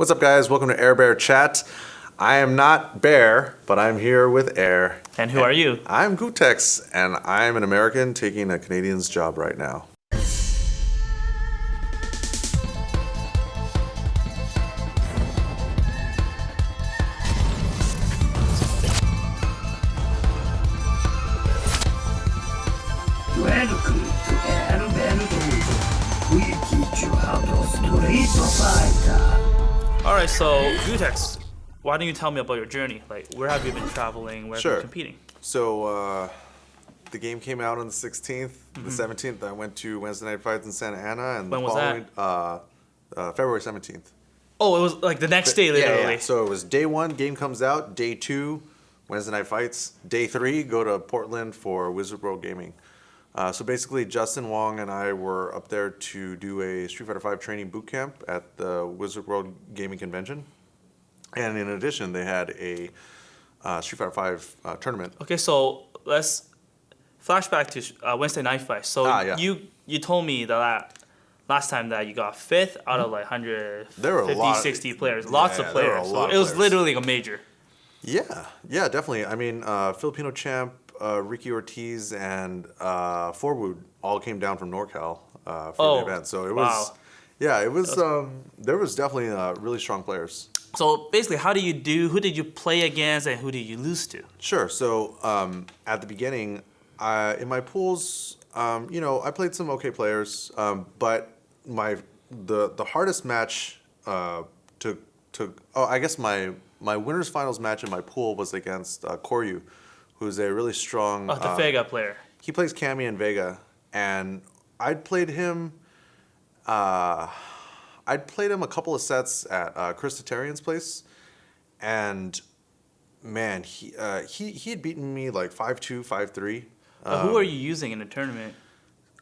What's up, guys? Welcome to AirBehr Chat. I am not Bear, but I'm here with Air. And who are you? I'm Gootecks, and I'm an American taking a Canadian's job right now. Welcome to AirBehr Chat. We teach you how to Street Fighter. Alright, so Gootecks, why don't you tell me about your journey? Like, where have you been traveling? Where have you been competing? So, the game came out on the 16th. The 17th, I went to Wednesday Night Fights in Santa Ana. And When the was following, February 17th. Oh, it was like the next day, literally. Yeah. So it was day one, game comes out. Day two, Wednesday Night Fights. Day three, go to Portland for Wizard World Gaming. So basically, Justin Wong and I were up there to do a Street Fighter V training boot camp at the Wizard World Gaming Convention. And in addition, they had a Street Fighter V tournament. Okay, so let's flashback to Wednesday Night Fight. So you told me that last time that you got fifth out of like 150, 60 players. Lots of players. So it was literally a major. Yeah, definitely. I mean, Filipino champ, Ricky Ortiz, and Forwood all came down from NorCal for the event. So it was, there was definitely really strong players. So basically, who did you play against and who did you lose to? Sure. So at the beginning, in my pools, I played some okay players, but the hardest match I guess my winners finals match in my pool was against Koryu, who's a really strong. The Vega player. He plays Cammy and Vega, and I'd played him a couple of sets at Chris Tatarian's place, and man, he had beaten me like 5-2, 5-3. Who are you using in the tournament?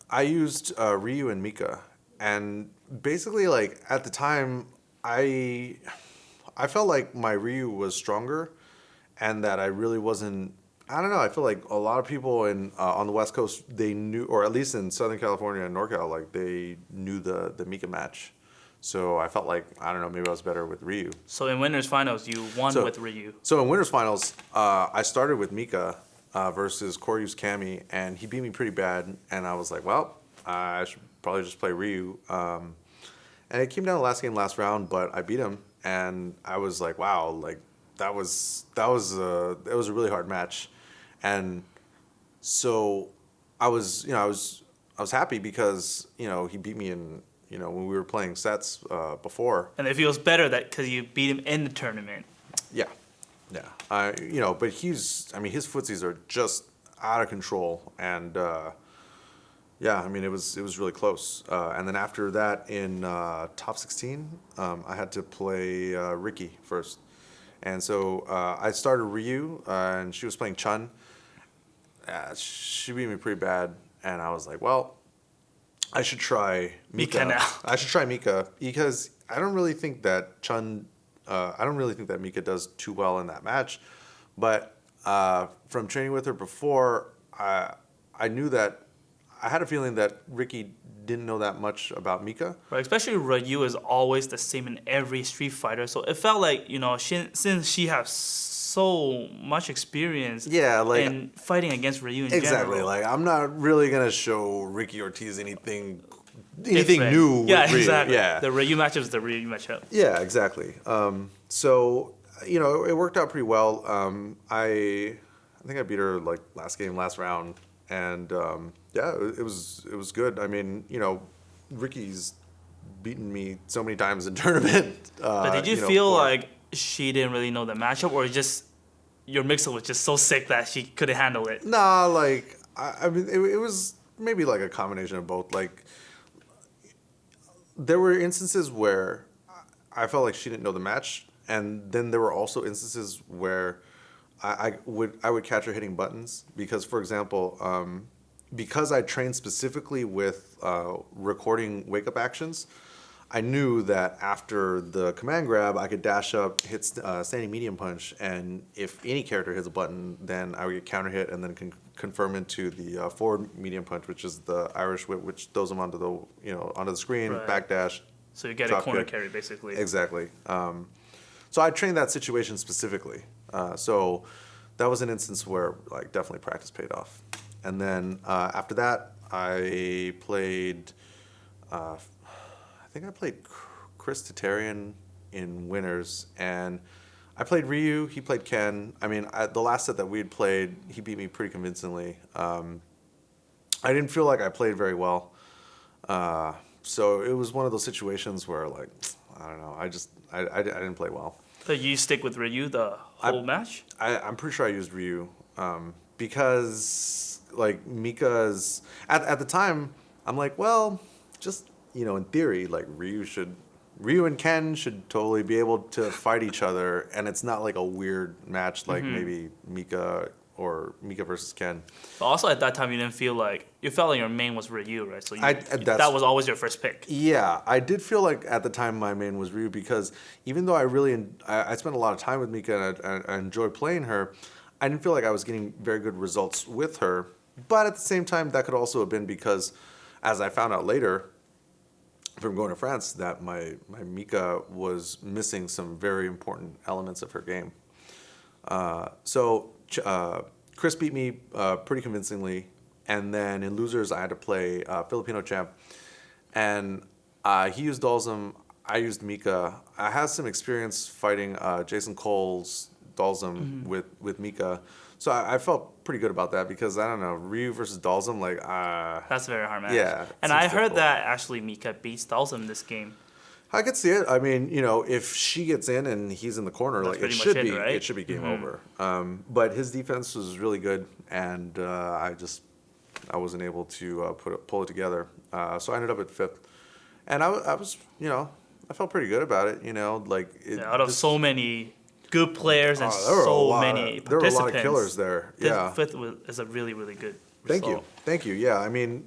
I used Ryu and Mika, and basically, like at the time, I felt like my Ryu was stronger, and that I really wasn't. I don't know. I feel like a lot of people on the West Coast, they knew, or at least in Southern California and NorCal, like they knew the Mika match. So I felt like, I don't know, maybe I was better with Ryu. So in winners finals, you won with Ryu. So in winners finals, I started with Mika versus Koryu's Cammy, and he beat me pretty bad. And I was like, well, I should probably just play Ryu. And it came down to last game, last round, but I beat him, and I was like, wow, like that was a really hard match. And so I was happy because, he beat me in, when we were playing sets before. And it feels better because you beat him in the tournament. Yeah. But his footsies are just out of control. And, it was really close. And then after that in top 16, I had to play Ricky first. And so I started Ryu, and she was playing Chun. She beat me pretty bad, and I was like, well, I should try Mika now. I should try Mika because I don't really think that Mika does too well in that match. But from training with her before, I knew that I had a feeling that Ricky didn't know that much about Mika. Right, especially Ryu is always the same in every Street Fighter, so it felt like since she has so much experience in fighting against Ryu in general. Exactly, like I'm not really gonna show Ricky Ortiz anything new. Yeah, with Ryu. exactly. Yeah, the Ryu matchup is the Ryu matchup. Yeah, exactly. So it worked out pretty well. I think I beat her like last round, and it was good. I mean, Ricky's beaten me so many times in tournament. But did you feel like she didn't really know the matchup, or just your mixer was just so sick that she couldn't handle it? Nah, like I mean, it was maybe like a combination of both. Like there were instances where I felt like she didn't know the match, and then there were also instances where I would catch her hitting buttons because, for example, because I trained specifically with recording wake-up actions, I knew that after the command grab, I could dash up, hit standing medium punch, and if any character hits a button, then I would get counter hit and then confirm into the forward medium punch, which is the Irish whip, which throws them onto the screen, Right. backdash, So you get a corner carry, basically. Exactly. So I trained that situation specifically. So that was an instance where like definitely practice paid off. And then after that, I played. I think I played Chris Tatarian in winners, and I played Ryu. He played Ken. I mean, the last set that we had played, he beat me pretty convincingly. I didn't feel like I played very well. So it was one of those situations where, like, I don't know. I didn't play well. So you stick with Ryu the whole match? I'm pretty sure I used Ryu because, like, Mika's... At the time, I'm like, well, just, in theory, like, Ryu and Ken should totally be able to fight each other, and it's not like a weird match like maybe Mika or Mika versus Ken. But also at that time, you felt like your main was Ryu, right? So that was always your first pick. Yeah, I did feel like at the time my main was Ryu because even though I spent a lot of time with Mika and I enjoyed playing her, I didn't feel like I was getting very good results with her. But at the same time, that could also have been because, as I found out later from going to France, that my Mika was missing some very important elements of her game. So Chris beat me pretty convincingly, and then in losers I had to play Filipino champ, and he used Dalsum, I used Mika. I had some experience fighting Jason Cole's Dalsum with Mika, so I felt pretty good about that because I don't know, Ryu versus Dalsum, like that's a very hard match. Yeah, and I heard that actually Mika beats Dalsum this game. I could see it. I mean, if she gets in and he's in the corner, that's like it should be game over. But his defense was really good, and I wasn't able to pull it together. So I ended up at 5th, and I was I felt pretty good about it. Out of so many good players and so many participants, there were a lot of killers there. Yeah, 5th is a really, really good result. Thank you. Yeah, I mean,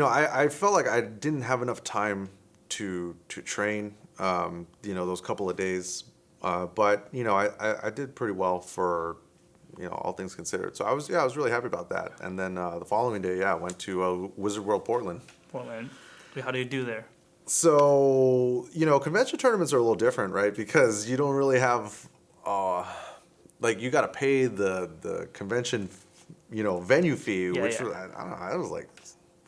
I felt like I didn't have enough time to train, those couple of days. But I did pretty well for, all things considered. So I was really happy about that. And then the following day, I went to Wizard World Portland. How do you do there? So, convention tournaments are a little different, right? Because you don't really have, you got to pay the convention, venue fee, which was, I don't know, it was like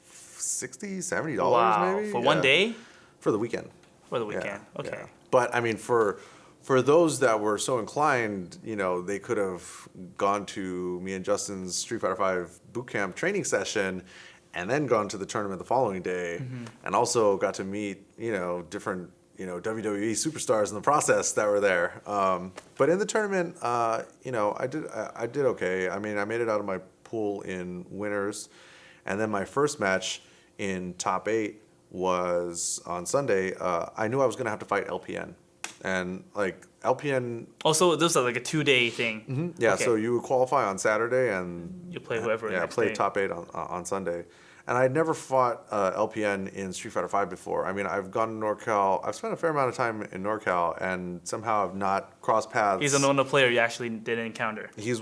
$60, $70 maybe for one day. For the weekend. Okay. Yeah. But I mean, for those that were so inclined, they could have gone to me and Justin's Street Fighter V boot camp training session, and then gone to the tournament the following day, and also got to meet different WWE superstars in the process that were there. But in the tournament, I did okay. I mean, I made it out of my pool in winners, and then my first match in top 8 was on Sunday. I knew I was gonna have to fight LPN, and like LPN. Also, this is like a 2-day thing. Yeah, okay. So you would qualify on Saturday and you play whoever. Yeah, play top 8 on Sunday. And I'd never fought LPN in Street Fighter V before. I mean, I've gone to NorCal. I've spent a fair amount of time in NorCal, and somehow I've not crossed paths. He's another player you actually didn't encounter. He's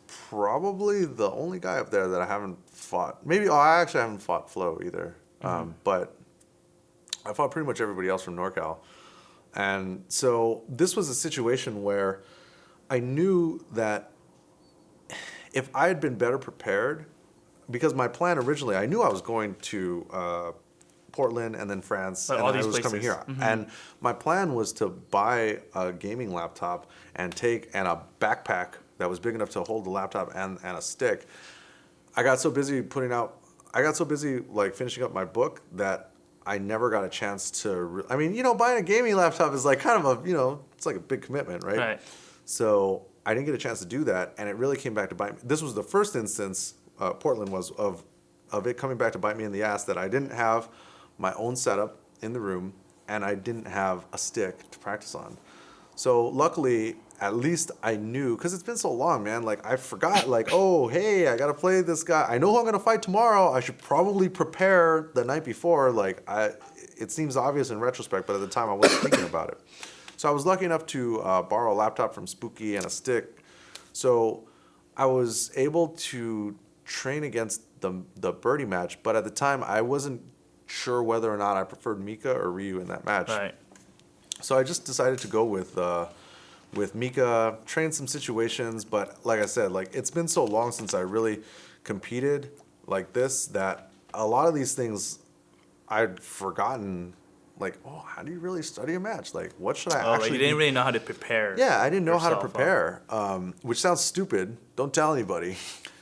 probably the only guy up there that I haven't fought. Maybe I actually haven't fought Flo either. But I fought pretty much everybody else from NorCal. And so this was a situation where I knew that if I had been better prepared, because my plan originally, I knew I was going to Portland and then France, and all then I was places. coming here. And my plan was to buy a gaming laptop and a backpack that was big enough to hold the laptop and a stick. I got so busy like finishing up my book that I never got a chance to. Buying a gaming laptop is like kind of it's like a big commitment, right? Right. So I didn't get a chance to do that, and it really came back to bite me. This was the first instance. Portland was of it coming back to bite me in the ass that I didn't have my own setup in the room and I didn't have a stick to practice on. So luckily, at least I knew, because it's been so long, man. Like I forgot, like, oh, hey, I gotta play this guy. I know who I'm gonna fight tomorrow. I should probably prepare the night before. It seems obvious in retrospect, but at the time I wasn't thinking about it. So I was lucky enough to borrow a laptop from Spooky and a stick. So I was able to train against the birdie match. But at the time, I wasn't sure whether or not I preferred Mika or Ryu in that match. Right. So I just decided to go with Mika, train some situations. But like I said, like it's been so long since I really competed like this that a lot of these things I'd forgotten. Like, oh, how do you really study a match? Like, what should I actually? Like you didn't really know how to prepare. Yeah, I didn't know how to prepare, which sounds stupid. Don't tell anybody.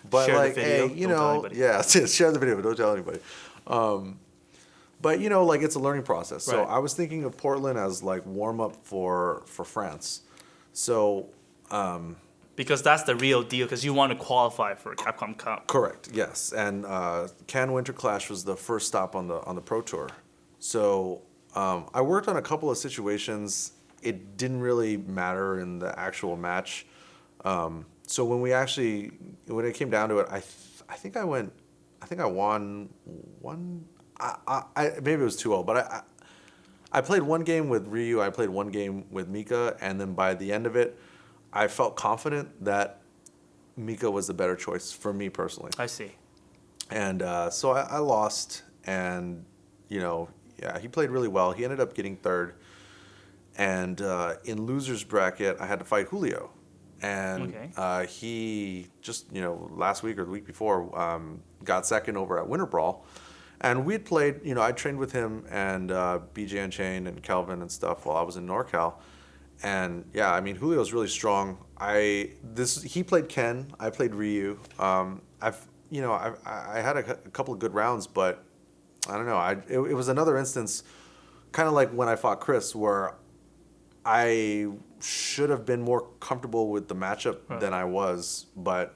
But share like, the video, hey, you know, yeah, share the video, but don't tell anybody. But you know, like it's a learning process. So Right. I was thinking of Portland as like warm up for France. So because that's the real deal. Because you want to qualify for Capcom Cup. correct, yes. And Cannes Winter Clash was the first stop on the Pro Tour. So I worked on a couple of situations. It didn't really matter in the actual match. So when it came down to it, I think I won one. Maybe it was 2-0, but I played one game with Ryu. I played one game with Mika, and then by the end of it, I felt confident that Mika was the better choice for me personally. I see. And so I lost, and you know, yeah, he played really well. He ended up getting third, and in losers bracket, I had to fight Julio, and he just last week or the week before got second over at Winter Brawl. And we had played, I trained with him and BJ Unchained and Kelvin and stuff while I was in NorCal. And yeah, I mean, Julio's really strong. He played Ken, I played Ryu. I had a couple of good rounds, but I don't know. It was another instance, kind of like when I fought Chris, where I should have been more comfortable with the matchup than I was. But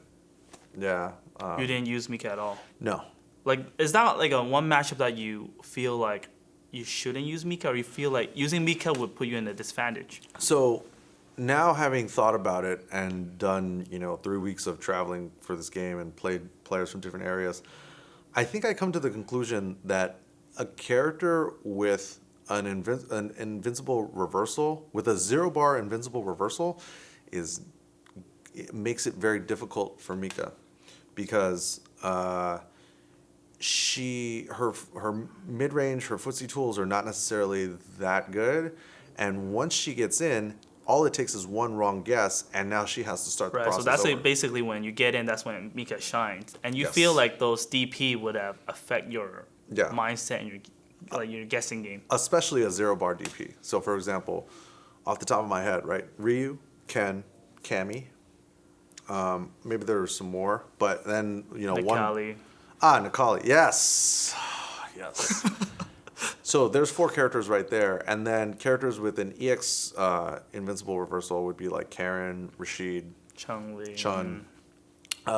yeah. You didn't use Mika at all? No. Like, is that like a one matchup that you feel like you shouldn't use Mika, or you feel like using Mika would put you in a disadvantage? So now having thought about it and done, 3 weeks of traveling for this game and played players from different areas, I think I come to the conclusion that a character with an invincible reversal, with a 0-bar invincible reversal, it makes it very difficult for Mika because her mid-range, her footsie tools are not necessarily that good, and once she gets in, all it takes is one wrong guess, and now she has to start the process so that's over. like basically when you get in, that's when Mika shines, and you feel like those DP would have affect your mindset and your guessing game, especially a 0-bar DP. So for example, off the top of my head, right, Ryu, Ken, Cammy, maybe there are some more, but then Nikali. Nikali, yes. Yes. So there's 4 characters right there, and then characters with an EX invincible reversal would be like Karen, Rashid, Chun.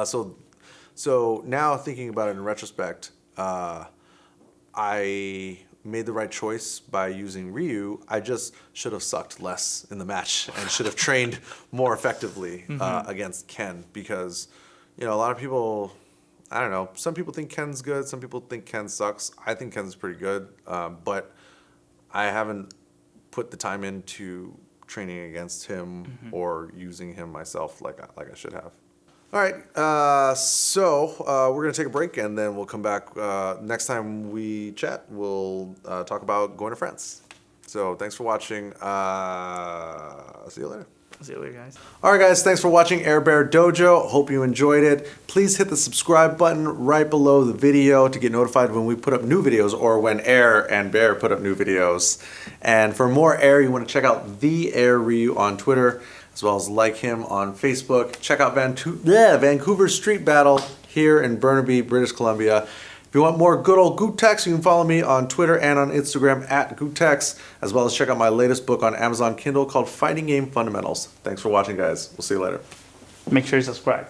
So now thinking about it in retrospect, I made the right choice by using Ryu. I just should have sucked less in the match and should have trained more effectively against Ken, because a lot of people, I don't know, some people think Ken's good, some people think Ken sucks. I think Ken's pretty good, but I haven't put the time into training against him or using him myself like I should have. All right, so we're going to take a break, and then we'll come back. Next time we chat, we'll talk about going to France. So thanks for watching. See you later. See you later, guys. All right, guys, thanks for watching AirBehr Dojo. Hope you enjoyed it. Please hit the subscribe button right below the video to get notified when we put up new videos, or when Air and Bear put up new videos. And for more Air, you want to check out the Air Ryu on Twitter, as well as like him on Facebook. Check out Vancouver Street Battle here in Burnaby, British Columbia. If you want more good old Gootecks, you can follow me on Twitter and on Instagram at Gootecks, as well as check out my latest book on Amazon Kindle called Fighting Game Fundamentals. Thanks for watching, guys. We'll see you later. Make sure you subscribe.